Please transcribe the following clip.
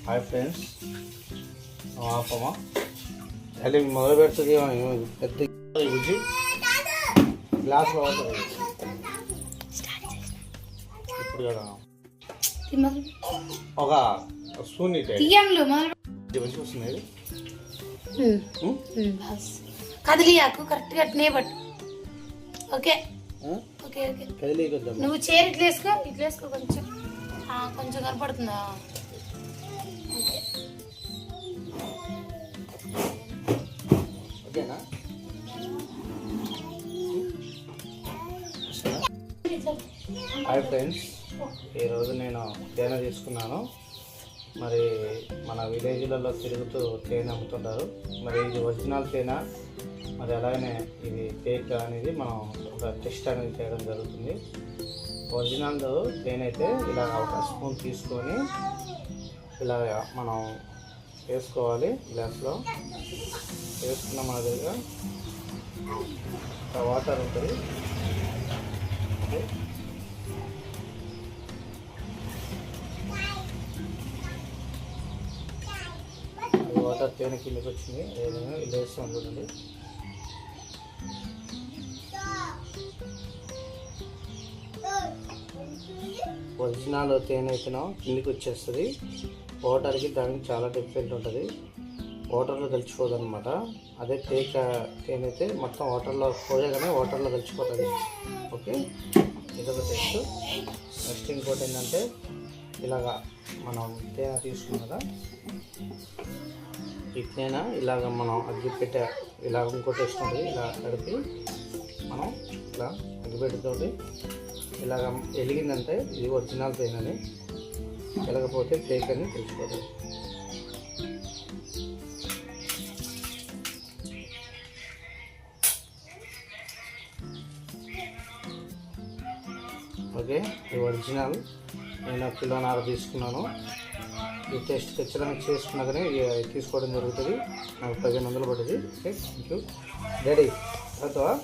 Hi friends, ఆపమా అది మొదలు పెడుతుంది. పెద్ద బుజ్జి గ్లాస్ వాటర్ ఇప్పుడు కదా ఒక స్పూన్ మంచిగా వస్తుంది. కదిలియాకు కరెక్ట్గా అట్నే పట్టు. Okay okay okay. నువ్వు చీర ఇట్లా వేసుకో కొంచెం కొంచెం కనపడుతుందా? ఓకే ఓకేనా? హాయ్ ఫ్రెండ్స్, ఈరోజు నేను తేనె తీసుకున్నాను. మరి మన విలేజ్లలో తిరుగుతూ తేనె అమ్ముతుంటారు. మరి ఇది ఒరిజినల్ తేనె, మరి అలాగనే ఇది ఫేక్ అనేది మనం ఒక టెస్ట్ అనేది చేయడం జరుగుతుంది. ఒరిజినల్ తేనె అయితే ఇలా ఒక స్పూన్ తీసుకొని ఇలా మనం వేసుకోవాలి. గ్లాస్లో వేసుకున్న మాదిరిగా వాటర్ ఉంటుంది. ఓకే, వాటర్ తేనె కిందకి వచ్చింది. ఏదైనా ఇలా వేస్తూ ఉంటుంది. ఒరిజినల్ తేనె అయితేనో కిందికి వచ్చేస్తుంది. వాటర్కి దానికి చాలా డిఫరెంట్ ఉంటుంది. వాటర్లో కలిసిపోదు అనమాట. అదే ఫేక్ తేనె అయితే మొత్తం వాటర్లో పోయగానే వాటర్లో కలిసిపోతుంది. ఓకే, ఇదొక టెస్ట్. నెక్స్ట్ ఇంకోటి ఏంటంటే ఇలాగా మనం తేనె తీసుకున్నాం కదా, ఈ తేనె ఇలాగ మనం అగ్గిపెట్టె ఇలా ఇంకో టెస్ట్ ఉంటుంది. ఇలా కడిపి మనం ఇలా అగ్గిపెట్టెతోటి ఇలాగ వెలిగిందంటే ఇది ఒరిజినల్ తేనె అని, వెలగపోతే ఫేక్ అని తెలిసిపోతుంది. ఓకే, ఇది ఒరిజినల్. నేను కిలోన్నర తీసుకున్నాను. ఈ టెస్ట్ ఖచ్చితంగా చేసుకున్నాకనే తీసుకోవడం జరుగుతుంది. నాకు 1500 పడ్డది. Okay, thank you daddy. తర్వాత